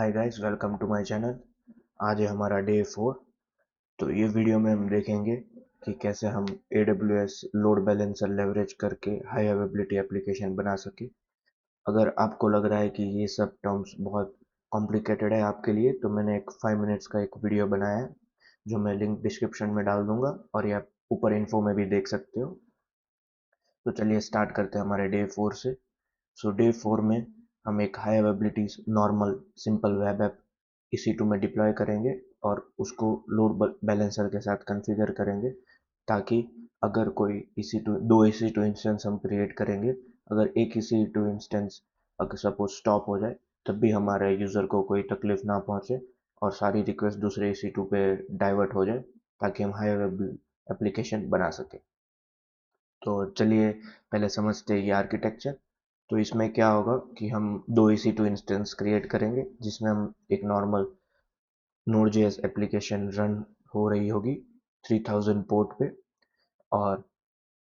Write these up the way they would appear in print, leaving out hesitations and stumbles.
Hi guys, welcome to my channel. आज है हमारा डे 4। तो ये वीडियो में हम देखेंगे कि कैसे हम AWS लोड बैलेंसर लेवरेज करके हाई अवेलेबिलिटी एप्लीकेशन बना सके। अगर आपको लग रहा है कि ये सब टर्म्स बहुत कॉम्प्लिकेटेड है आपके लिए, तो मैंने एक 5 मिनट्स का एक वीडियो बनाया है जो मैं लिंक डिस्क्रिप्शन में डाल दूंगा और ये आप ऊपर इन्फो में भी देख सकते हो। तो चलिए स्टार्ट करते हैं हमारे डे 4 से। सो डे 4 में हम एक high availability normal simple web app EC2 में डिप्लॉय करेंगे और उसको लोड बैलेंसर के साथ कॉन्फ़िगर करेंगे, ताकि अगर कोई EC2 दो EC2 इंस्टेंस हम क्रिएट करेंगे, अगर एक EC2 इंस्टेंस अगर सपोज स्टॉप हो जाए, तब भी हमारे यूज़र को कोई तकलीफ ना पहुंचे और सारी रिक्वेस्ट दूसरे EC2 पे डाइवर्ट हो जाए, ताकि हम हाई अवेलेबल एप्लीकेशन बना सकें। तो चलिए पहले समझते हैं ये आर्किटेक्चर। तो इसमें क्या होगा कि हम दो EC2 इंस्टेंस क्रिएट करेंगे, जिसमें हम एक नॉर्मल Node.js एप्लीकेशन रन हो रही होगी 3000 पोर्ट पे, और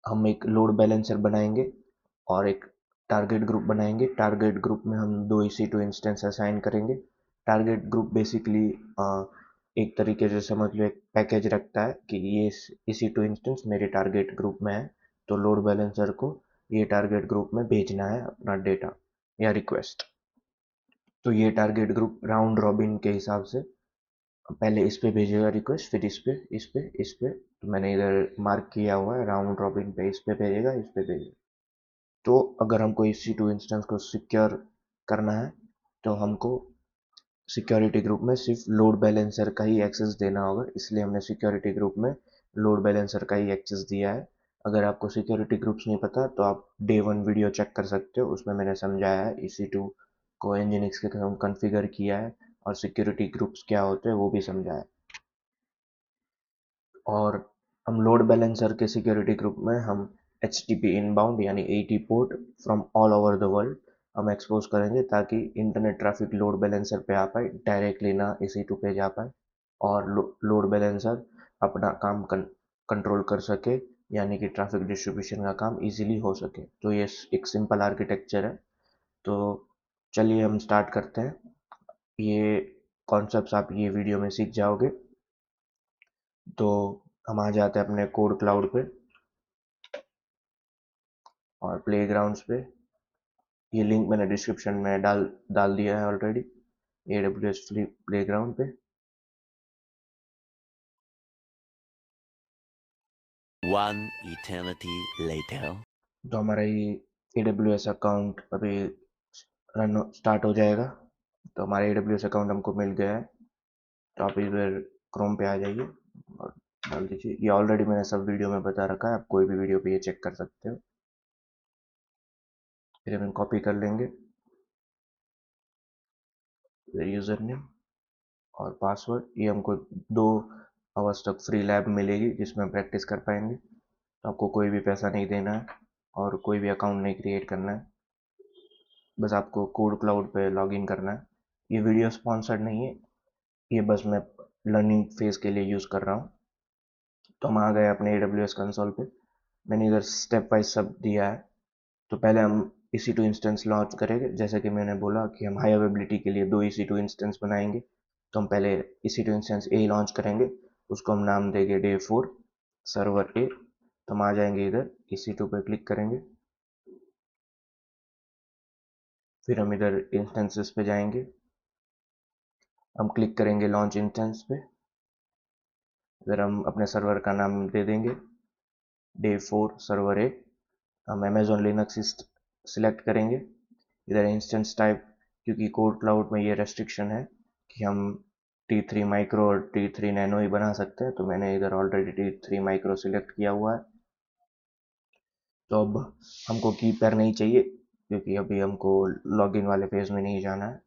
हम एक लोड बैलेंसर बनाएंगे और एक टारगेट ग्रुप बनाएंगे। टारगेट ग्रुप में हम दो EC2 इंस्टेंस असाइन करेंगे। टारगेट ग्रुप बेसिकली एक तरीके से समझ लो एक पैकेज रखता है कि ये EC2 इंस्टेंस मेरे टारगेट ग्रुप में है, तो लोड बैलेंसर को ये टारगेट ग्रुप में भेजना है अपना डेटा या रिक्वेस्ट। तो ये टारगेट ग्रुप राउंड रॉबिन के हिसाब से पहले इस पे भेजेगा रिक्वेस्ट, फिर इस पे, इस पे, इस पे। तो मैंने इधर मार्क किया हुआ है राउंड रॉबिन पे, इस पे भेजेगा, इस पे भेजेगा। तो अगर हमको EC2 इंस्टेंस को सिक्योर करना है, तो हमको सिक्योरिटी ग्रुप में सिर्फ लोड बैलेंसर का ही एक्सेस देना होगा, इसलिए हमने सिक्योरिटी ग्रुप में लोड बैलेंसर का ही एक्सेस दिया है। अगर आपको सिक्योरिटी ग्रुप्स नहीं पता, तो आप डे 1 वीडियो चेक कर सकते हो, उसमें मैंने समझाया है EC2 को nginx के कॉन्फ़िगर किया है और सिक्योरिटी ग्रुप्स क्या होते हैं वो भी समझाया है। और हम लोड बैलेंसर के सिक्योरिटी ग्रुप में हम HTTP इनबाउंड यानी 80 port from all over the world हम एक्सपोज करेंगे, ताकि इंटरनेट ट्रैफिक लोड बैलेंसर पे आ पाए, डायरेक्टली ना EC2 पे जा पाए, और लोड बैलेंसर अपना काम कंट्रोल कर सके, यानी कि ट्रैफिक डिस्ट्रीब्यूशन का काम इजीली हो सके। तो ये एक सिंपल आर्किटेक्चर है। तो चलिए हम स्टार्ट करते हैं। ये कॉन्सेप्ट्स आप ये वीडियो में सीख जाओगे। तो हम आ जाते हैं अपने कोड क्लाउड पे और प्लेग्राउंड्स पे। ये लिंक मैंने डिस्क्रिप्शन में डाल डाल दिया है ऑलरेडी, AWS फ्री प्लेग्राउंड पे। One eternity later. तो हमारा ये AWS अकाउंट अभी रन स्टार्ट हो जाएगा। तो हमारा AWS अकाउंट हमको मिल गया है। तो आप इधर क्रोम पे आ जाइए और डाल दीजिए। ये ऑलरेडी मैंने सब वीडियो में बता रखा है, आप कोई भी वीडियो पे ये चेक कर सकते हो। फिर हम कॉपी कर लेंगे यूज़र नेम और पासवर्ड। ये हमको 2 आवर्स तक फ्री लैब मिलेगी, जिसमें हम प्रैक्टिस कर पाएंगे। तो आपको कोई भी पैसा नहीं देना है और कोई भी अकाउंट नहीं क्रिएट करना है, बस आपको कोड क्लाउड पे लॉगिन करना है। ये वीडियो स्पॉन्सर्ड नहीं है, ये बस मैं लर्निंग फेज के लिए यूज़ कर रहा हूँ। तो हम आ गए अपने AWS कंसोल पे। मैंने इधर स्टेप वाइज सब दिया है। तो पहले हम EC2 इंस्टेंस लॉन्च करेंगे, जैसे कि मैंने बोला कि हम हाई अवेलेबिलिटी के लिए दो EC2 इंस्टेंस बनाएंगे। तो हम पहले EC2 इंस्टेंस ए लॉन्च करेंगे, उसको हम नाम देंगे डे 4 सर्वर ए। तो हम आ जाएंगे इधर EC2 पे क्लिक करेंगे, फिर हम इधर इंस्टेंसेस पे जाएंगे, हम क्लिक करेंगे लॉन्च इंस्टेंस पे। इधर हम अपने सर्वर का नाम दे देंगे डे 4 सर्वर ए। हम अमेजोन लिनक्स सिलेक्ट करेंगे। इधर इंस्टेंस टाइप, क्योंकि कोड क्लाउड में ये रेस्ट्रिक्शन है कि हम T3 माइक्रो और T3 नैनो ही बना सकते हैं, तो मैंने इधर ऑलरेडी T3 माइक्रो सिलेक्ट किया हुआ है। तो अब हमको की पेयर नहीं चाहिए, क्योंकि अभी हमको लॉगिन वाले पेज में नहीं जाना है।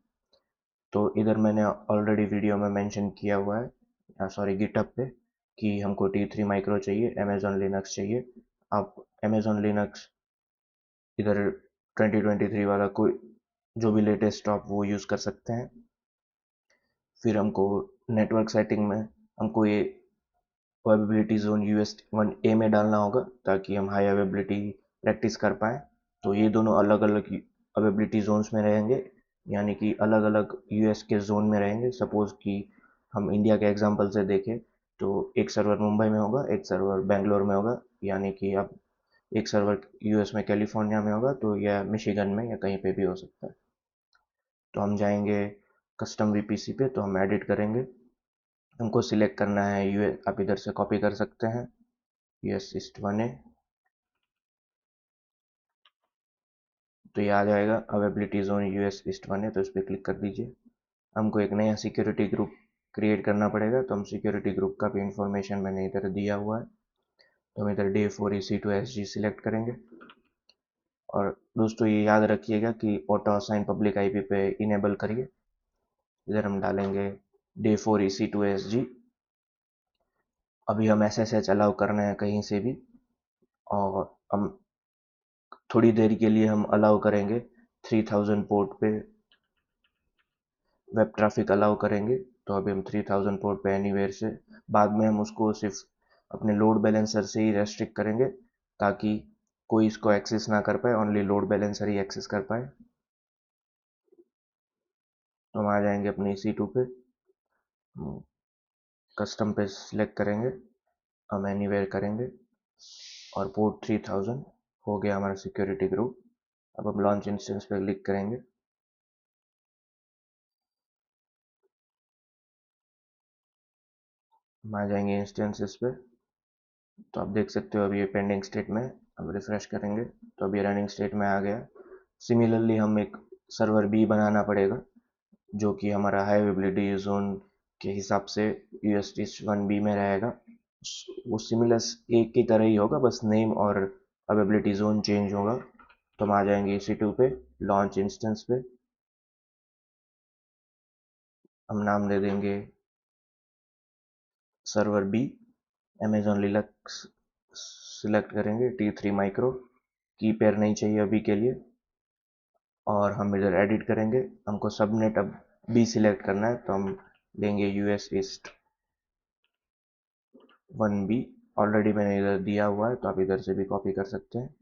तो इधर मैंने ऑलरेडी वीडियो में मेंशन किया हुआ है, सॉरी गिटहब पे, कि हमको T3 माइक्रो चाहिए, अमेजोन लिनक्स चाहिए। आप अमेजोन लिनक्स इधर 2023 वाला कोई जो भी लेटेस्ट आप वो यूज़ कर सकते हैं। फिर हमको नेटवर्क सेटिंग में हमको ये अवेलेबिलिटी जोन US1A में डालना होगा, ताकि हम हाई अवेलेबिलिटी प्रैक्टिस कर पाएँ। तो ये दोनों अलग अलग अवेलेबिलिटी जोन्स में रहेंगे। यानी कि अलग अलग यूएस के जोन में रहेंगे। सपोज कि हम इंडिया के एग्जांपल से देखें तो एक सर्वर मुंबई में होगा, एक सर्वर बेंगलोर में होगा, यानी कि अब एक सर्वर यूएस में कैलिफोर्निया में होगा, तो यह मिशिगन में या कहीं पे भी हो सकता है। तो हम जाएंगे कस्टम वीपीसी पे, तो हम एडिट करेंगे। हमको सिलेक्ट करना है यूएस, आप इधर से कॉपी कर सकते हैं, यूएस ईस्ट 1A। तो ये आ जाएगा availability zone US east 1A, तो इस पर क्लिक कर दीजिए। हमको एक नया सिक्योरिटी ग्रुप क्रिएट करना पड़ेगा, तो हम सिक्योरिटी ग्रुप का भी इंफॉर्मेशन मैंने इधर दिया हुआ है। तो हम इधर day4EC2SG सिलेक्ट करेंगे। और दोस्तों ये याद रखिएगा कि ऑटो असाइन पब्लिक आईपी पे इनेबल करिए। इधर हम डालेंगे day4EC2SG। अभी हम SSH अलाउ कर रहे हैं कहीं से भी, और हम थोड़ी देर के लिए हम अलाउ करेंगे 3000 पोर्ट पे वेब ट्रैफिक अलाउ करेंगे। तो अभी हम 3000 पोर्ट पे एनीवेयर से, बाद में हम उसको सिर्फ अपने लोड बैलेंसर से ही रेस्ट्रिक्ट करेंगे, ताकि कोई इसको एक्सेस ना कर पाए, ओनली लोड बैलेंसर ही एक्सेस कर पाए। तो हम आ जाएंगे अपने EC2 पे, कस्टम पे सिलेक्ट करेंगे, हम एनीवेयर करेंगे, और पोर्ट 3000 हो गया हमारा सिक्योरिटी ग्रुप। अब हम लॉन्च इंस्टेंस पे क्लिक करेंगे। हम आ जाएंगे इंस्टेंसेस पे, तो आप देख सकते हो अभी ये पेंडिंग स्टेट में। हम रिफ्रेश करेंगे तो अभी रनिंग स्टेट में आ गया। सिमिलरली हम एक सर्वर बी बनाना पड़ेगा, जो कि हमारा हाई अवेबिलिटी जोन के हिसाब से UST1B में रहेगा। वो सिमिलर एक की तरह ही होगा, बस नेम और अवेबिलिटी जोन चेंज होगा। तो हम आ जाएंगे EC2 पे, लॉन्च इंस्टेंस पे, हम नाम दे देंगे server B, Amazon Linux select करेंगे, T3 माइक्रो, की पेयर नहीं चाहिए अभी के लिए। और हम इधर एडिट करेंगे, हमको सबनेट अब बी सिलेक्ट करना है, तो हम देंगे यूएस ईस्ट 1B। ऑलरेडी मैंने इधर दिया हुआ है, तो आप इधर से भी कॉपी कर सकते हैं।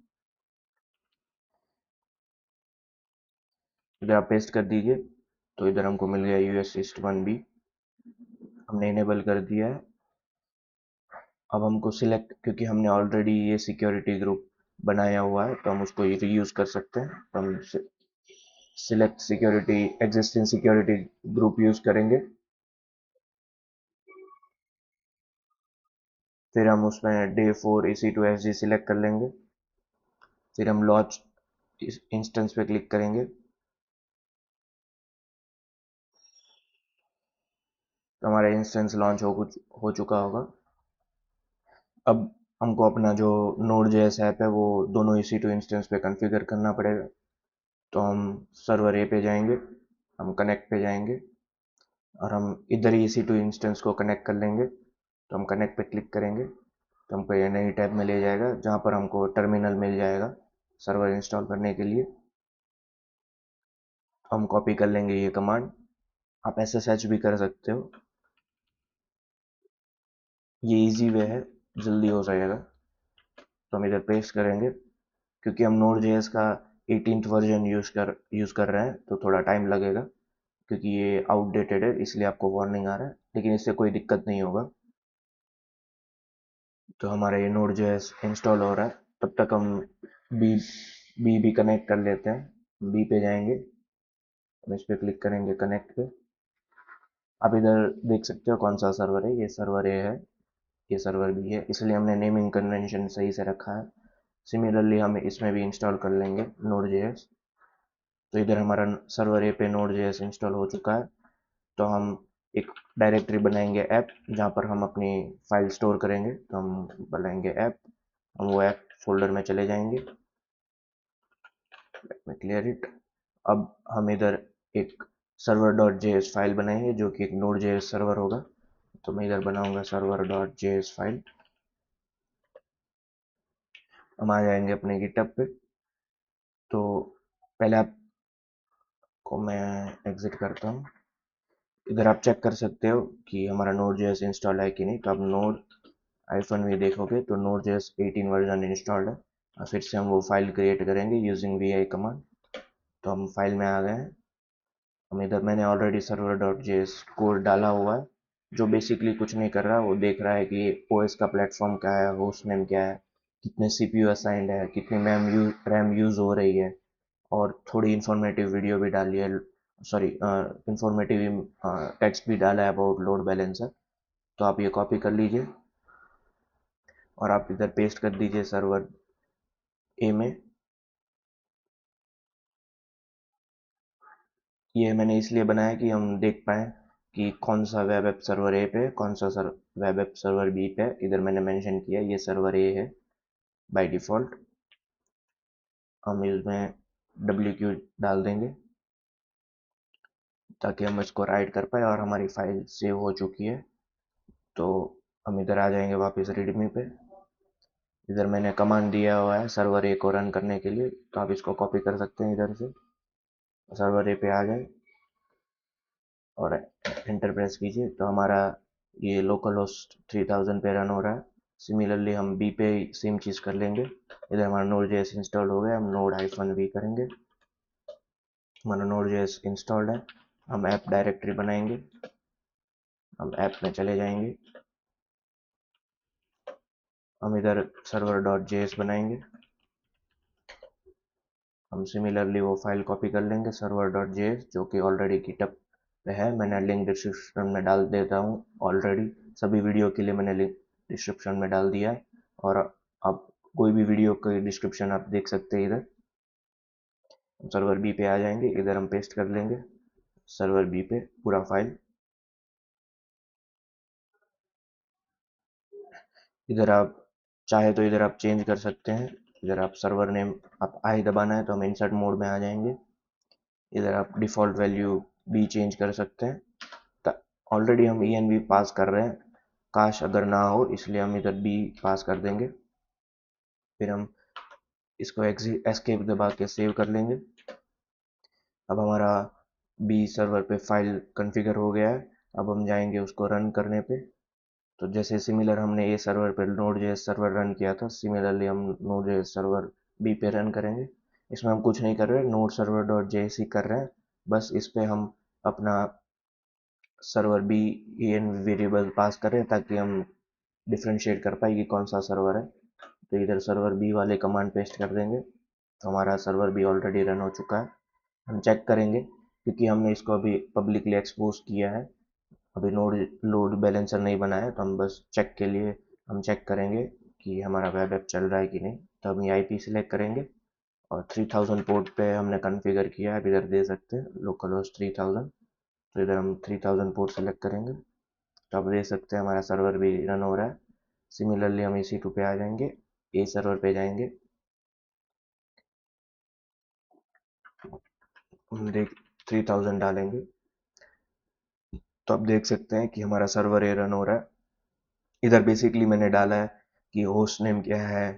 इधर आप पेस्ट कर दीजिए, तो इधर हमको मिल गया यूएस ईस्ट 1B, हमने इनेबल कर दिया है। अब हमको सिलेक्ट, क्योंकि हमने ऑलरेडी ये सिक्योरिटी ग्रुप बनाया हुआ है, तो हम उसको रीयूज कर सकते हैं। तो हम select security, existing security group use करेंगे। फिर हम उसमें day4EC2SG सिलेक्ट कर लेंगे। फिर हम लॉन्च इंस्टेंस पे क्लिक करेंगे, तो हमारा इंस्टेंस लॉन्च हो चुका होगा। अब हमको अपना जो Node.js ऐप है वो दोनों EC2 इंस्टेंस पे कॉन्फ़िगर करना पड़ेगा। तो हम सर्वर ए पे जाएंगे, हम कनेक्ट पे जाएंगे, और हम इधर ही EC2 इंस्टेंस को कनेक्ट कर लेंगे। तो हम कनेक्ट पे क्लिक करेंगे, तो हमको ये नई टैब में ले जाएगा, जहाँ पर हमको टर्मिनल मिल जाएगा सर्वर इंस्टॉल करने के लिए। हम कॉपी कर लेंगे ये कमांड, आप SSH भी कर सकते हो, ये इजी वे है, जल्दी हो जाएगा। तो हम इधर पेस्ट करेंगे, क्योंकि हम Node.js का 18th वर्जन यूज़ कर रहे हैं, तो थोड़ा टाइम लगेगा, क्योंकि ये आउटडेटेड है, इसलिए आपको वार्निंग आ रहा है, लेकिन इससे कोई दिक्कत नहीं होगा। तो हमारा ये Node.js इंस्टॉल हो रहा है, तब तक हम बी बी भी कनेक्ट कर लेते हैं। बी पे जाएंगे, हम इस पे क्लिक करेंगे कनेक्ट पे। आप इधर देख सकते हो कौन सा सर्वर है, ये सर्वर ए है, ये सर्वर बी है, इसलिए हमने नेमिंग कन्वेंशन सही से रखा है। सिमिलरली हम इसमें भी इंस्टॉल कर लेंगे Node.js। तो इधर हमारा सर्वर ए पे Node.js इंस्टॉल हो चुका है। तो हम एक डायरेक्टरी बनाएंगे ऐप, जहाँ पर हम अपनी फाइल स्टोर करेंगे। तो हम बनाएंगे ऐप, हम वो ऐप फोल्डर में चले जाएंगे, में क्लियर इट। अब हम इधर एक सर्वर डॉट जेएस फाइल बनाएंगे, जो कि एक Node.js सर्वर होगा। तो मैं इधर बनाऊंगा सर्वर डॉट जेएस फाइल। हम आ जाएंगे अपने गिटहब पे। तो पहले आपको मैं एग्जिट करता हूँ। इधर आप चेक कर सकते हो कि हमारा Node.js इंस्टॉल है कि नहीं। तो आप node-v देखोगे तो Node.js 18 वर्जन इंस्टॉल्ड है। और फिर से हम वो फाइल क्रिएट करेंगे यूजिंग vi कमांड। तो हम फाइल में आ गए हैं। हम इधर मैंने already server dot JS code डाला हुआ है, जो बेसिकली कुछ नहीं कर रहा, वो देख रहा है कि ओएस का प्लेटफॉर्म क्या है, होस्ट नेम क्या है, कितने सीपीयू असाइंड है, कितनी रैम यूज़ हो रही है, और थोड़ी इंफॉर्मेटिव वीडियो भी डाली है, सॉरी इंफॉर्मेटिव टेक्स्ट भी डाला है अबाउट लोड बैलेंसर। तो आप ये कॉपी कर लीजिए और आप इधर पेस्ट कर दीजिए सर्वर ए में। ये मैंने इसलिए बनाया कि हम देख पाएँ कि कौन सा वेब ऐप सर्वर ए पे है, कौन सा वेब ऐप सर्वर बी पे है। इधर मैंने मेंशन किया ये सर्वर ए है बाय डिफ़ॉल्ट। हम इसमें डब्ल्यू डाल देंगे ताकि हम इसको राइट कर पाए और हमारी फाइल सेव हो चुकी है। तो हम इधर आ जाएंगे वापस रीडमी पे। इधर मैंने कमांड दिया हुआ है सर्वर ए को रन करने के लिए, तो आप इसको कॉपी कर सकते हैं इधर से। सर्वर ए पे आ गए और एंटर प्रेस कीजिए, तो हमारा ये लोकल होस्ट 3000 पे रन हो रहा है। सिमिलरली हम बी पे सेम चीज़ कर लेंगे। इधर हमारा नोड जेएस इंस्टॉल हो गया, हम नोड हाइफन वी करेंगे। हमारा नोड जेएस इंस्टॉल्ड है। हम ऐप डायरेक्टरी बनाएंगे, हम ऐप में चले जाएंगे, हम इधर सर्वर डॉट जेएस बनाएंगे। हम सिमिलरली वो फाइल कॉपी कर लेंगे सर्वर डॉट जेएस, जो कि ऑलरेडी गिटहब पे है। मैंने लिंक डिस्क्रिप्शन में डाल देता हूँ, ऑलरेडी सभी वीडियो के लिए मैंने लिंक डिस्क्रिप्शन में डाल दिया है। और आप कोई भी वीडियो का डिस्क्रिप्शन आप देख सकते हैं इधर। सर्वर बी पे आ जाएंगे, इधर हम पेस्ट कर लेंगे सर्वर बी पे पूरा फाइल। इधर आप चाहे तो इधर आप चेंज कर सकते हैं। इधर आप सर्वर नेम आप आई दबाना है तो हम इंसर्ट मोड में आ जाएंगे। इधर आप डिफ़ॉल्ट वैल्यू बी चेंज कर सकते हैं। ऑलरेडी हम env पास कर रहे हैं, काश अगर ना हो, इसलिए हम इधर बी पास कर देंगे। फिर हम इसको एस्केप दबा के सेव कर लेंगे। अब हमारा बी सर्वर पे फाइल कॉन्फ़िगर हो गया है। अब हम जाएंगे उसको रन करने पे। तो जैसे सिमिलर हमने ए सर्वर पे नोड जेएस सर्वर रन किया था, सिमिलरली हम नोड जेएस सर्वर बी पे रन करेंगे। इसमें हम कुछ नहीं कर रहे, नोड सर्वर डॉट जेएस ही कर रहे हैं। बस इस पे हम अपना server B env variable pass करें ताकि हम डिफ्रेंशिएट कर पाए कि कौन सा सर्वर है। तो इधर सर्वर बी वाले कमांड पेस्ट कर देंगे, तो हमारा सर्वर बी ऑलरेडी रन हो चुका है। हम चेक करेंगे क्योंकि हमने इसको अभी पब्लिकली एक्सपोज किया है, अभी नोड लोड बैलेंसर नहीं बनाया है, तो हम बस चेक के लिए हम चेक करेंगे कि हमारा वेब ऐप चल रहा है कि नहीं। तो हम ये आईपी सिलेक्ट करेंगे और 3000 पोर्ट पे हमने कॉन्फ़िगर किया है, आप इधर दे सकते हैं लोकल होस्ट 3000। तो इधर हम 3000 पोर्ट सेलेक्ट करेंगे, तो आप देख सकते हैं हमारा सर्वर भी रन हो रहा है। सिमिलरली हम EC2 पे आ जाएंगे, ए सर्वर पे जाएंगे, हम देख 3000 डालेंगे, तो आप देख सकते हैं कि हमारा सर्वर ए रन हो रहा है। इधर बेसिकली मैंने डाला है कि होस्ट नेम क्या है,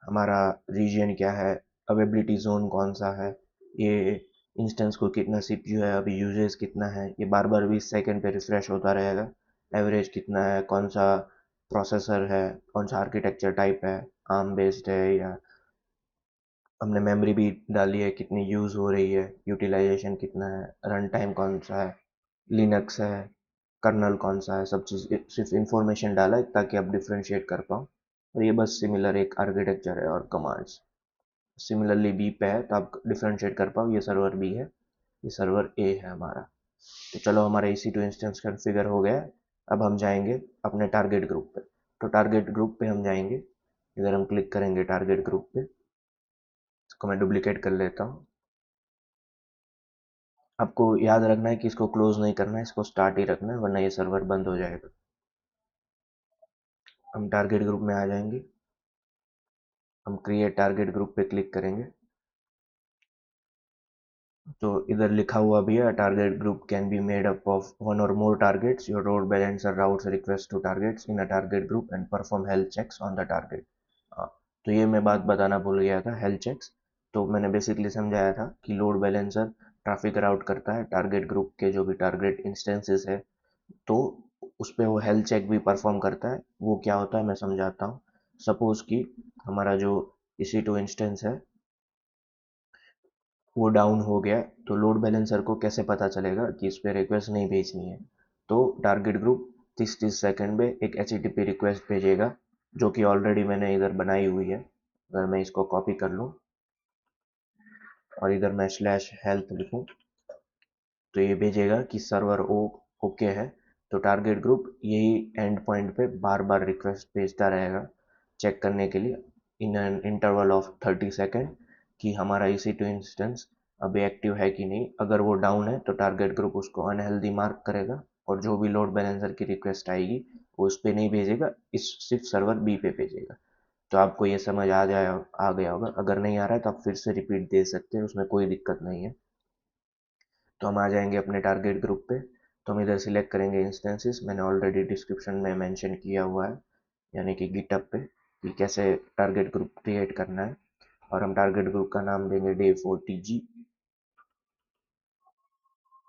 हमारा रीजन क्या है, अवेबिलिटी जोन कौन सा है, ये इंस्टेंस को कितना सीपीयू है, अभी यूजेज कितना है, ये बार बार 20 सेकंड पे रिफ्रेश होता रहेगा। एवरेज कितना है, कौन सा प्रोसेसर है, कौन सा आर्किटेक्चर टाइप है, आर्म बेस्ड है या हमने मेमोरी भी डाली है, कितनी यूज़ हो रही है, यूटिलाइजेशन कितना है, रन टाइम कौन सा है, लिनक्स है, कर्नल कौन सा है, सब चीज़ सिर्फ इंफॉर्मेशन डाला है ताकि आप डिफ्रेंशिएट कर पाओ। और ये बस सिमिलर एक आर्किटेक्चर है और कमांड्स सिमिलरली बी पे है, तो आप डिफ्रेंशिएट कर पाओ, ये सर्वर बी है, ये सर्वर ए है हमारा। तो चलो हमारा EC2 इंस्टेंस कॉन्फ़िगर हो गया है। अब हम जाएंगे अपने टारगेट ग्रुप पे। तो टारगेट ग्रुप पे हम जाएंगे, इधर हम क्लिक करेंगे टारगेट ग्रुप पे। इसको मैं डुप्लीकेट कर लेता हूँ। आपको याद रखना है कि इसको क्लोज नहीं करना है, इसको स्टार्ट ही रखना है, वरना ये सर्वर बंद हो जाएगा। हम टारगेट ग्रुप में आ जाएंगे, हम क्रिएट टारगेट ग्रुप पे क्लिक करेंगे, तो इधर लिखा हुआ भी है target group can be made up of one or more targets, your load balancer routes request to targets in a target group and perform health checks on the target. तो ये मैं बात बताना भूल गया था, हेल्थ चेक्स। तो मैंने बेसिकली समझाया था कि लोड बैलेंसर ट्रैफिक राउट करता है टारगेट ग्रुप के जो भी टारगेट इंस्टेंसेस है, तो उस पे वो हेल्थ चेक भी परफॉर्म करता है। वो क्या होता है मैं समझाता हूँ। सपोज कि हमारा जो EC2 इंस्टेंस है, वो डाउन हो गया तो लोड बैलेंसर को कैसे पता चलेगा कि इस पर रिक्वेस्ट नहीं भेजनी है। तो टारगेट ग्रुप 30 सेकंड में एक HTTP रिक्वेस्ट भेजेगा, जो कि ऑलरेडी मैंने इधर बनाई हुई है। अगर मैं इसको कॉपी कर लूँ और इधर मैं /health लिखूँ तो ये भेजेगा कि सर्वर ओके है। तो टारगेट ग्रुप यही एंड पॉइंट पे बार बार रिक्वेस्ट भेजता रहेगा चेक करने के लिए in an interval of 30 second कि हमारा EC2 इंस्टेंस अभी एक्टिव है कि नहीं। अगर वो डाउन है तो टारगेट ग्रुप उसको अनहेल्दी मार्क करेगा और जो भी लोड बैलेंसर की रिक्वेस्ट आएगी वो उस पर नहीं भेजेगा, इस सिर्फ सर्वर बी पे भेजेगा। तो आपको ये समझ आ गया होगा। अगर नहीं आ रहा है तो आप फिर से रिपीट दे सकते हैं, उसमें कोई दिक्कत नहीं है। तो हम आ जाएंगे अपने टारगेट ग्रुप पे। तो हम इधर सिलेक्ट करेंगे इंस्टेंसेस, मैंने ऑलरेडी डिस्क्रिप्शन में मेंशन किया हुआ है, यानी कि गिटअप पे, कि कैसे टारगेट ग्रुप क्रिएट करना है। और हम टारगेट ग्रुप का नाम देंगे day4tg।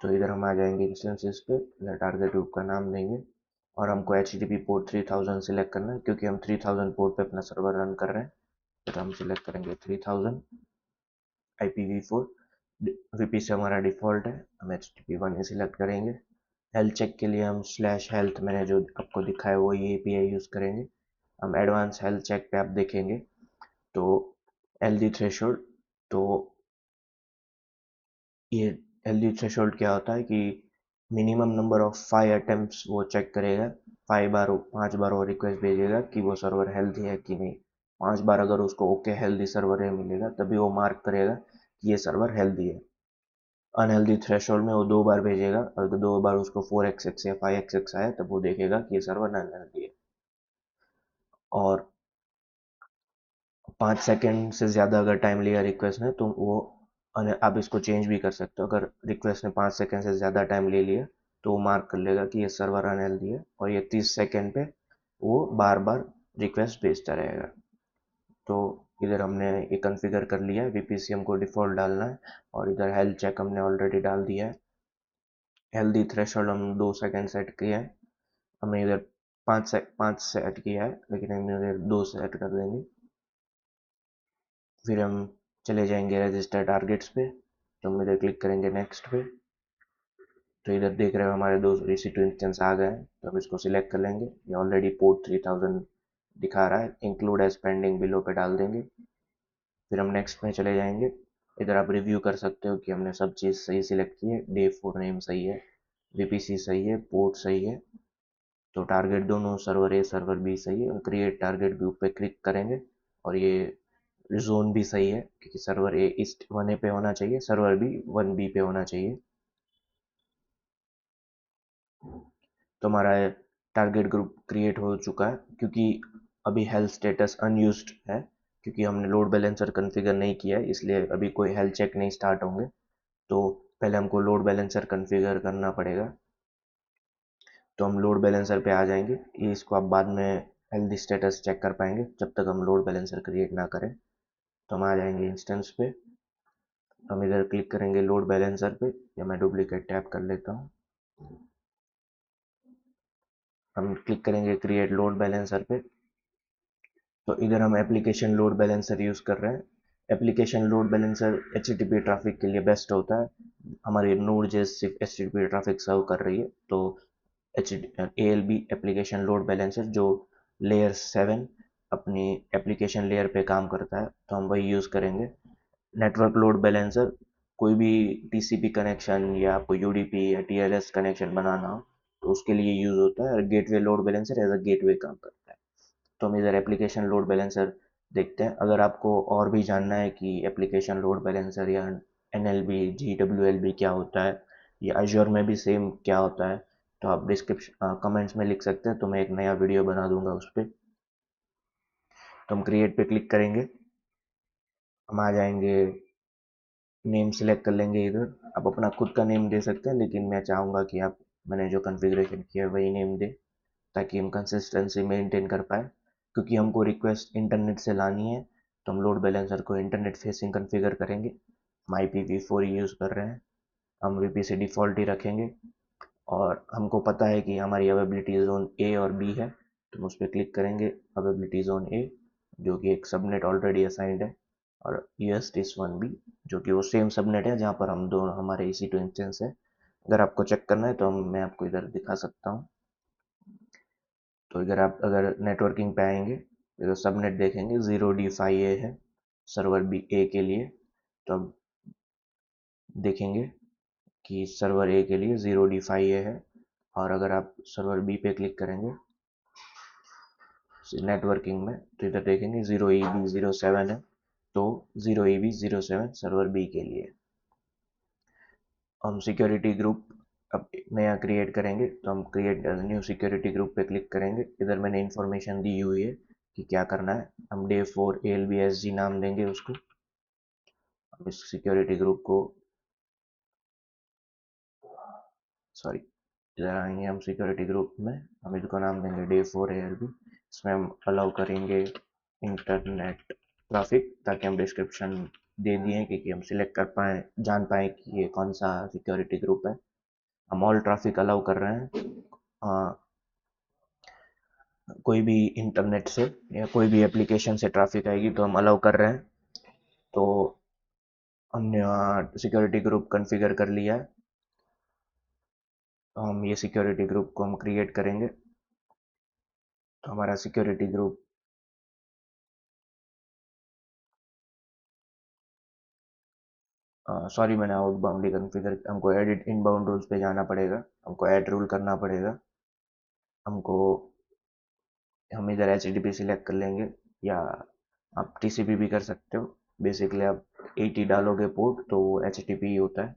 तो इधर हम आ जाएंगे इंस्टेंसेस पे, इधर टारगेट ग्रुप का नाम देंगे और हमको HTTP पोर्ट 3000 सिलेक्ट करना है, क्योंकि हम 3000 पोर्ट पे अपना सर्वर रन कर रहे हैं। तो हम सिलेक्ट करेंगे 3000 IPv4। VPC हमारा डिफ़ॉल्ट है, हम HTTP1 ही सिलेक्ट करेंगे। हेल्थ चेक के लिए हम /health मैंने जो आपको दिखाया वो ये API यूज़ करेंगे। हम एडवांस हेल्थ चेक पे आप देखेंगे तो LD थ्रेशोल्ड, तो ये LD थ्रेशोल्ड क्या होता है कि मिनिमम नंबर ऑफ 5 अटेम्प्ट्स वो चेक करेगा। 5 बार वो रिक्वेस्ट भेजेगा कि वो सर्वर हेल्दी है कि नहीं। 5 बार अगर उसको ओके हेल्दी सर्वर है मिलेगा तभी वो मार्क करेगा कि ये सर्वर हेल्दी है। अनहेल्दी थ्रेशोल्ड में वो 2 बार भेजेगा, अगर 2 बार उसको 4xx या 5xx आया तब वो देखेगा कि ये सर्वर अनहेल्दी है। और 5 सेकेंड से ज़्यादा अगर टाइम लिया रिक्वेस्ट ने तो वो आप इसको चेंज भी कर सकते हो। अगर रिक्वेस्ट ने 5 सेकेंड से ज़्यादा टाइम ले लिया तो वो मार्क कर लेगा कि ये सर्वर अनहेल्दी है और ये 30 सेकेंड पे वो बार बार रिक्वेस्ट भेजता रहेगा। तो इधर हमने ये कॉन्फ़िगर कर लिया है, VPC हमको डिफ़ॉल्ट डालना है और इधर हेल्थ चेक हमने ऑलरेडी डाल दिया है। हेल्दी थ्रेशोल्ड हम 2 सेकेंड सेट किया है, हमने इधर 5 सेट किया है लेकिन हम इधर 2 सेट कर देंगे। फिर हम चले जाएंगे रजिस्टर टारगेट्स पे, तो हम इधर क्लिक करेंगे नेक्स्ट पे। तो इधर देख रहे हो हमारे दो EC2 इंस्टेंस आ गए हैं, तो हम इसको सिलेक्ट कर लेंगे। ये ऑलरेडी पोर्ट 3000 दिखा रहा है, इंक्लूड एज पेंडिंग बिलो पे डाल देंगे। फिर हम नेक्स्ट में चले जाएंगे। इधर आप रिव्यू कर सकते हो कि हमने सब चीज़ सही सिलेक्ट की है, day4 नेम सही है, VPC सही है, पोर्ट सही है, तो टारगेट दोनों सर्वर ए सर्वर बी सही है। हम क्रिएट टारगेट ग्रुप पे क्लिक करेंगे और ये जोन भी सही है क्योंकि सर्वर ए ईस्ट 1A पे होना चाहिए, सर्वर बी 1B पे होना चाहिए। तो हमारा टारगेट ग्रुप क्रिएट हो चुका है, क्योंकि अभी हेल्थ स्टेटस अनयूज्ड है, क्योंकि हमने लोड बैलेंसर कॉन्फ़िगर नहीं किया है इसलिए अभी कोई हेल्थ चेक नहीं स्टार्ट होंगे। तो पहले हमको लोड बैलेंसर कॉन्फ़िगर करना पड़ेगा। तो हम लोड बैलेंसर पे आ जाएंगे, ये इसको आप बाद में हेल्थ स्टेटस चेक कर पाएंगे जब तक हम लोड बैलेंसर क्रिएट ना करें। तो हम आ जाएंगे इंस्टेंस पे, हम इधर क्लिक करेंगे लोड बैलेंसर पे, या मैं डुप्लीकेट टैप कर लेता हूँ। हम क्लिक करेंगे क्रिएट लोड बैलेंसर पे। तो इधर हम एप्लीकेशन लोड बैलेंसर यूज़ कर रहे हैं। Application load balancer HTTP traffic के लिए बेस्ट होता है। हमारी Node.js सिर्फ HTTP ट्रैफिक सर्व कर रही है, तो ALB एप्लीकेशन लोड बैलेंसर जो लेयर 7 अपनी एप्लीकेशन लेयर पे काम करता है, तो हम वही यूज़ करेंगे। नेटवर्क लोड बैलेंसर कोई भी TCP कनेक्शन या आपको UDP या TLS कनेक्शन बनाना हो तो उसके लिए यूज़ होता है, और gateway load balancer as a gateway काम करता है। तो हम इधर एप्लीकेशन लोड बैलेंसर देखते हैं। अगर आपको और भी जानना है कि एप्लीकेशन लोड बैलेंसर या NLB GWLB क्या होता है, या Azure में भी सेम क्या होता है, तो आप डिस्क्रिप्शन कमेंट्स में लिख सकते हैं, तो मैं एक नया वीडियो बना दूंगा उस पर। तो हम क्रिएट पे क्लिक करेंगे, हम आ जाएंगे, नेम सेलेक्ट कर लेंगे। इधर आप अपना खुद का नेम दे सकते हैं, लेकिन मैं चाहूँगा कि आप मैंने जो कॉन्फ़िगरेशन किया है वही नेम दें, ताकि हम कंसिस्टेंसी मेंटेन कर पाए। क्योंकि हमको रिक्वेस्ट इंटरनेट से लानी है तो हम लोड बैलेंसर को इंटरनेट फेसिंग कॉन्फ़िगर करेंगे। हम IPv4 यूज़ कर रहे हैं, हम VPC डिफ़ॉल्ट ही रखेंगे। और हमको पता है कि हमारी अवेबिलिटी जोन A और B है, तो हम उस पर क्लिक करेंगे, अवेबिलिटी जोन A, जो कि एक सबनेट ऑलरेडी असाइंड है, और USDIS 1B। जो कि वो सेम सबनेट है जहाँ पर हम दोनों हमारे EC2 इंस्टेंस है। अगर आपको चेक करना है तो मैं आपको इधर दिखा सकता हूँ। तो इधर आप अगर नेटवर्किंग पे आएंगे तो सबनेट देखेंगे 0D5A है सर्वर बी ए के लिए। तो अब देखेंगे कि सर्वर ए के लिए 0D5A है। और अगर आप सर्वर बी पे क्लिक करेंगे नेटवर्किंग में तो इधर देखेंगे 0EB07 है। तो 0EB07 सर्वर बी के लिए हम सिक्योरिटी ग्रुप अब नया क्रिएट करेंगे। तो हम क्रिएट न्यू सिक्योरिटी ग्रुप पे क्लिक करेंगे। इधर मैंने इन्फॉर्मेशन दी हुई है कि क्या करना है। हम Day4 ALBSG नाम देंगे उसको। हम इस सिक्योरिटी ग्रुप को सॉरी इधर आएंगे हम सिक्योरिटी ग्रुप में, हम इसको नाम देंगे Day4 ALB। इसमें हम अलाउ करेंगे इंटरनेट ट्रैफिक, ताकि हम डिस्क्रिप्शन दे दिए कि हम सिलेक्ट कर पाए, जान पाए कि ये कौन सा सिक्योरिटी ग्रुप है। हम ऑल ट्रैफिक अलाउ कर रहे हैं। कोई भी इंटरनेट से या कोई भी एप्लीकेशन से ट्रैफिक आएगी तो हम अलाउ कर रहे हैं। तो हमने सिक्योरिटी ग्रुप कॉन्फ़िगर कर लिया है। तो हम ये सिक्योरिटी ग्रुप को हम क्रिएट करेंगे। तो हमारा सिक्योरिटी ग्रुप सॉरी मैंने आउटबाउंड ही कॉन्फ़िगर, हमको एडिट इनबाउंड रूल्स पे जाना पड़ेगा, हमको ऐड रूल करना पड़ेगा। हमको हम इधर HTTP सिलेक्ट कर लेंगे या आप TCP भी कर सकते हो। बेसिकली आप 80 डालोगे पोर्ट तो वो HTTP ही होता है।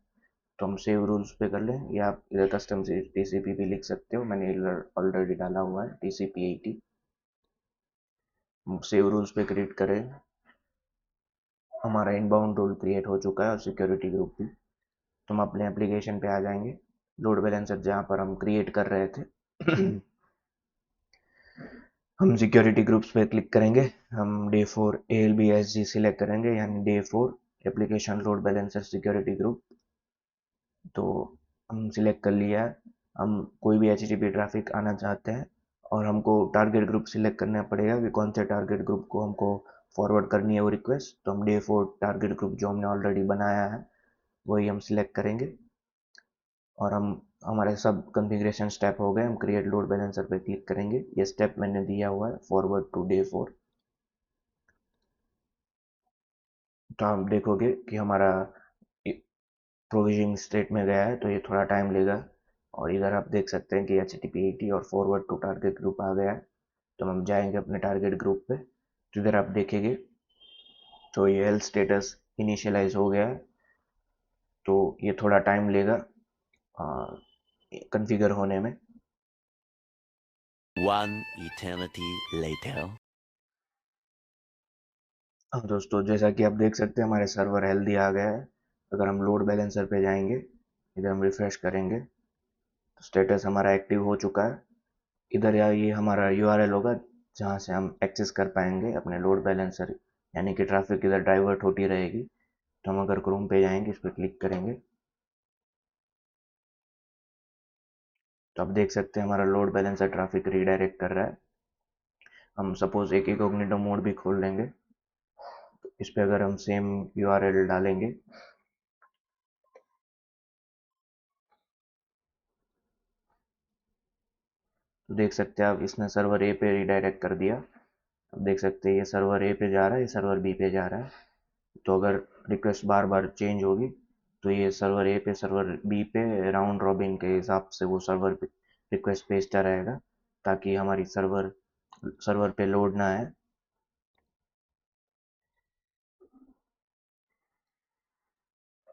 तो हम सेव रूल्स पे कर लें या आप इधर कस्टम से TCP भी लिख सकते हो। मैंने इधर ऑलरेडी डाला हुआ है TCP 80। सेव रूल्स पे क्रिएट करें। हमारा इनबाउंड रूल क्रिएट हो चुका है और सिक्योरिटी ग्रुप भी। तो हम अपने एप्लीकेशन पे आ जाएंगे, लोड बैलेंसर जहाँ पर हम क्रिएट कर रहे थे। हम सिक्योरिटी ग्रुप्स पे क्लिक करेंगे। हम Day4 ALBSG सिलेक्ट करेंगे, यानी Day4 application load balancer security group. तो हम सिलेक्ट कर लिया है। हम कोई भी HTTP ट्रैफिक आना चाहते हैं और हमको टारगेट ग्रुप सिलेक्ट करना पड़ेगा कि कौन से टारगेट ग्रुप को हमको फॉरवर्ड करनी है वो रिक्वेस्ट। तो हम Day4 टारगेट ग्रुप जो हमने ऑलरेडी बनाया है वही हम सिलेक्ट करेंगे। और हम हमारे सब कॉन्फ़िगरेशन स्टेप हो गए। हम क्रिएट लोड बैलेंसर पे क्लिक करेंगे। ये स्टेप मैंने दिया हुआ है फॉरवर्ड टू Day4। तो आप देखोगे कि हमारा प्रोविजनिंग स्टेट में गया है, तो ये थोड़ा टाइम लेगा। और इधर आप देख सकते हैं कि HTTP 80 और फॉरवर्ड टू टारगेट ग्रुप आ गया है। तो हम जाएंगे अपने टारगेट ग्रुप पे। तो इधर आप देखेंगे तो ये हेल्थ स्टेटस इनिशियलाइज हो गया है। तो ये थोड़ा टाइम लेगा कॉन्फ़िगर होने में। One eternity later. हाँ दोस्तों, जैसा कि आप देख सकते हैं हमारे सर्वर हेल्दी आ गया है। अगर हम लोड बैलेंसर पे जाएंगे, इधर हम रिफ्रेश करेंगे तो स्टेटस हमारा एक्टिव हो चुका है। इधर या ये हमारा URL होगा जहाँ से हम एक्सेस कर पाएंगे अपने लोड बैलेंसर, यानी कि ट्रैफिक इधर डाइवर्ट होती रहेगी। तो हम अगर क्रोम पे जाएंगे, इस पर क्लिक करेंगे तो आप देख सकते हैं हमारा लोड बैलेंसर ट्रैफिक रीडायरेक्ट कर रहा है। हम सपोज एक इनकॉग्निटो मोड भी खोल लेंगे। इस पर अगर हम सेम URL डालेंगे तो देख सकते हैं आप इसने सर्वर ए पे रीडायरेक्ट कर दिया। अब देख सकते हैं ये सर्वर ए पे जा रहा है, ये सर्वर बी पे जा रहा है। तो अगर रिक्वेस्ट बार बार चेंज होगी तो ये सर्वर ए पे सर्वर बी पे राउंड रॉबिन के हिसाब से वो सर्वर पे रिक्वेस्ट भेजता रहेगा, ताकि हमारी सर्वर सर्वर पे लोड ना आए।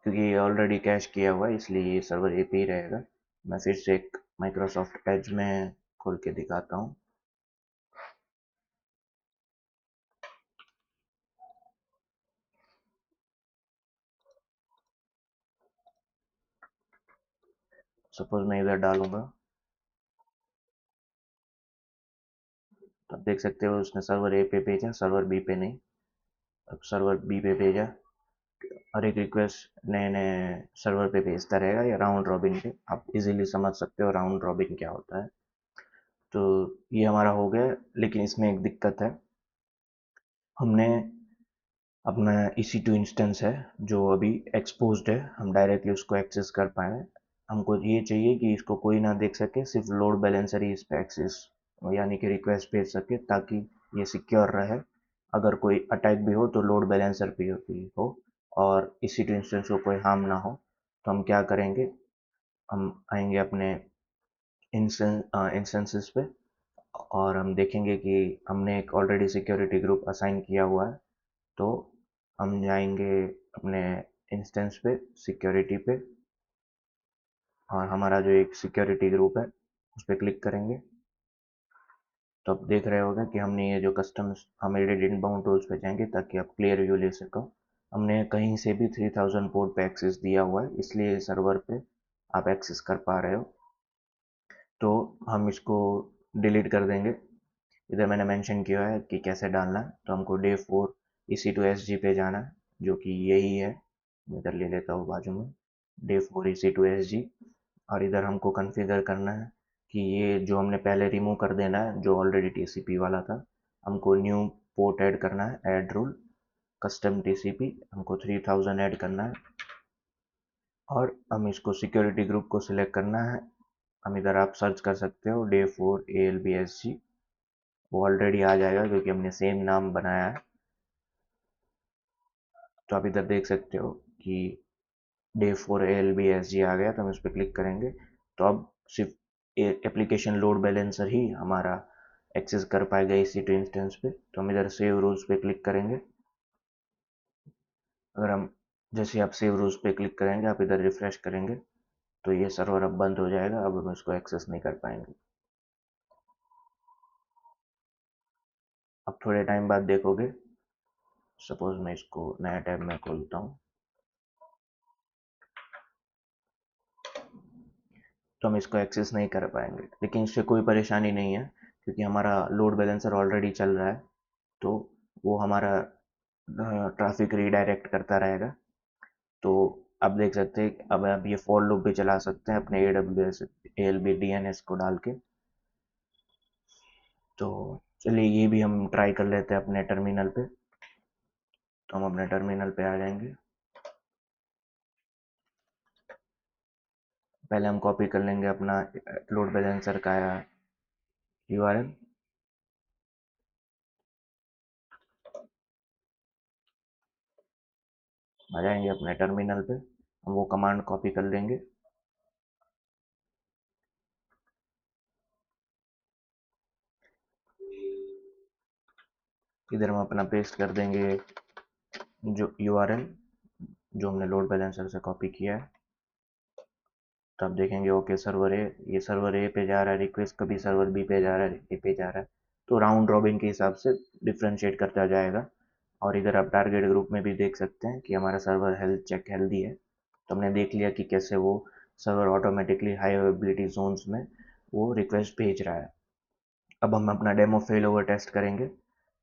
क्योंकि ये ऑलरेडी कैश किया हुआ है इसलिए ये सर्वर ए पे ही रहेगा। मैं फिर से एक माइक्रोसॉफ्ट एज में खोल के दिखाता हूँ। सपोज मैं इधर डालूंगा तो आप देख सकते हो उसने सर्वर ए पे भेजा, सर्वर बी पे नहीं। अब सर्वर बी पे भेजा, हर एक रिक्वेस्ट नए नए सर्वर पे भेजता रहेगा या राउंड रॉबिन पे। आप इजीली समझ सकते हो राउंड रॉबिन क्या होता है। तो ये हमारा हो गया, लेकिन इसमें एक दिक्कत है। हमने अपना EC2 इंस्टेंस है जो अभी एक्सपोज्ड है, हम डायरेक्टली उसको एक्सेस कर पाए। हमको ये चाहिए कि इसको कोई ना देख सके, सिर्फ लोड बैलेंसर ही इस पे एक्सेस यानी कि रिक्वेस्ट भेज सके, ताकि ये सिक्योर रहे। अगर कोई अटैक भी हो तो लोड बैलेंसर पे भी हो और EC2 इंस्टेंस को कोई हार्म ना हो। तो हम क्या करेंगे, हम आएंगे अपने इंस्टेंसेस पे और हम देखेंगे कि हमने एक ऑलरेडी सिक्योरिटी ग्रुप असाइन किया हुआ है। तो हम जाएंगे अपने इंस्टेंस पे, सिक्योरिटी पे, और हमारा जो एक सिक्योरिटी ग्रुप है उस पर क्लिक करेंगे। तो आप देख रहे होगा कि हमने ये जो कस्टम्स, हम एडिट इनबाउंड टूल्स पे जाएंगे ताकि आप क्लियर व्यू ले सको। हमने कहीं से भी 3000 पोर्ट पे एक्सेस दिया हुआ है, इसलिए सर्वर पे आप एक्सेस कर पा रहे हो। तो हम इसको डिलीट कर देंगे। इधर मैंने मेंशन किया है कि कैसे डालना है। तो हमको डे 4 EC2 SG पे जाना है, जो कि यही है। मैं इधर ले लेता हूँ बाजू में, डे 4 EC2 SG। और इधर हमको कॉन्फ़िगर करना है कि ये जो हमने पहले रिमूव कर देना है, जो ऑलरेडी TCP वाला था। हमको न्यू पोर्ट ऐड करना है, ऐड रूल कस्टम TCP, हमको 3000 ऐड करना है। और हम इसको सिक्योरिटी ग्रुप को सिलेक्ट करना है। हम इधर आप सर्च कर सकते हो डे 4 ALBSG, वो ऑलरेडी आ जाएगा क्योंकि हमने सेम नाम बनाया है। तो आप इधर देख सकते हो कि डे 4 ALBSG आ गया। तो हम इस पर क्लिक करेंगे तो अब सिर्फ एप्लीकेशन लोड बैलेंसर ही हमारा एक्सेस कर पाएगा EC2 इंस्टेंस पे। तो हम इधर सेव रूल्स पे क्लिक करेंगे। अगर हम जैसे आप सेव रूल्स पे क्लिक करेंगे, आप इधर रिफ्रेश करेंगे तो ये सर्वर अब बंद हो जाएगा, अब हम इसको एक्सेस नहीं कर पाएंगे। अब थोड़े टाइम बाद देखोगे, सपोज मैं इसको नया टैब में खोलता हूँ, तो हम इसको एक्सेस नहीं कर पाएंगे। लेकिन इससे कोई परेशानी नहीं है क्योंकि हमारा लोड बैलेंसर ऑलरेडी चल रहा है। तो वो हमारा ट्रैफिक रीडायरेक्ट करता रहेगा। तो आप देख सकते हैं अब आप ये फॉर लूप भी चला सकते हैं अपने AWS ALB DNS को डाल के। तो चलिए ये भी हम ट्राई कर लेते हैं अपने टर्मिनल पे। तो हम अपने टर्मिनल पे आ जाएंगे। पहले हम कॉपी कर लेंगे अपना लोड बैलेंसर का URL। आ जाएंगे अपने टर्मिनल पे, हम वो कमांड कॉपी कर लेंगे। इधर हम अपना पेस्ट कर देंगे जो URL जो हमने लोड बैलेंसर से कॉपी किया है। तो आप देखेंगे ओके सर्वर ए, ये सर्वर ए पे जा रहा है रिक्वेस्ट, कभी सर्वर बी पे जा रहा है, ए पे जा रहा है। तो राउंड रॉबिन के हिसाब से डिफ्रेंशिएट करता जाएगा। और इधर आप टारगेट ग्रुप में भी देख सकते हैं कि हमारा सर्वर हेल्थ चेक हेल्दी है। तो हमने देख लिया कि कैसे वो server automatically high availability zones में वो रिक्वेस्ट भेज रहा है। अब हम अपना डेमो फेल ओवर टेस्ट करेंगे।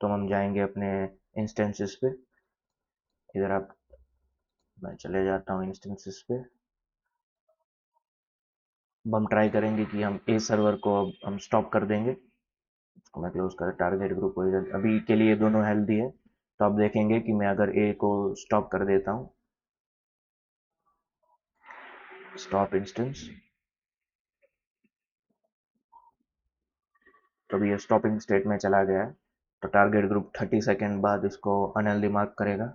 तो हम जाएंगे अपने इंस्टेंसेस पे। इधर आप, मैं चले जाता हूँ इंस्टेंसेस पे। अब हम ट्राई करेंगे कि हम ए सर्वर को अब हम स्टॉप कर देंगे। इसको मैं क्लोज कर, टारगेट ग्रुप को इधर अभी के लिए दोनों हेल्दी है। तो आप देखेंगे कि मैं अगर ए को स्टॉप कर देता हूँ, स्टॉप इंस्टेंस, तो अभी ये स्टॉपिंग स्टेट में चला गया है। तो टारगेट ग्रुप 30 सेकेंड बाद इसको अनहेल्दी मार्क करेगा।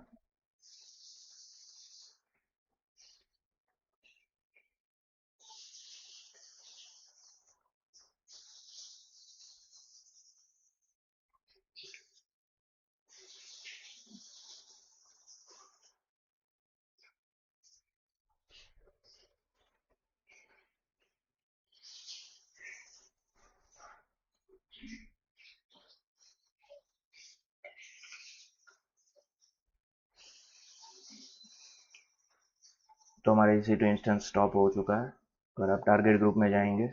तो हमारा EC2 इंस्टेंस स्टॉप हो चुका है। अगर आप टारगेट ग्रुप में जाएंगे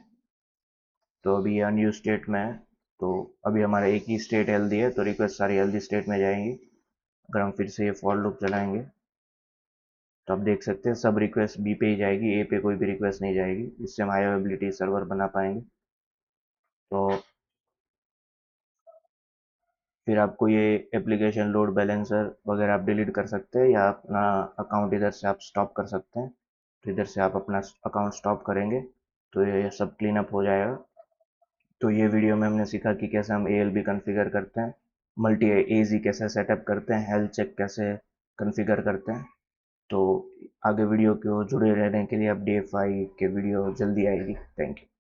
तो अभी ये अनयूज स्टेट में है। तो अभी हमारा एक ही स्टेट हेल्दी है, तो रिक्वेस्ट सारी हेल्दी स्टेट में जाएंगी। अगर हम फिर से ये फॉर लूप चलाएंगे तो आप देख सकते हैं सब रिक्वेस्ट बी पे ही जाएगी, ए पे कोई भी रिक्वेस्ट नहीं जाएगी। इससे हम हाई अवेलेबिलिटी सर्वर बना पाएंगे। तो फिर आपको ये एप्लीकेशन लोड बैलेंसर वगैरह आप डिलीट कर सकते हैं या अपना अकाउंट इधर से आप स्टॉप कर सकते हैं। तो इधर से आप अपना अकाउंट स्टॉप करेंगे तो ये सब क्लीन अप हो जाएगा। तो ये वीडियो में हमने सीखा कि कैसे हम ALB कॉन्फ़िगर करते हैं, मल्टी AZ कैसे सेटअप करते हैं, हेल्थ चेक कैसे कॉन्फ़िगर करते हैं। तो आगे वीडियो को जुड़े रहने के लिए अब DFI के वीडियो जल्दी आएगी। Thank you.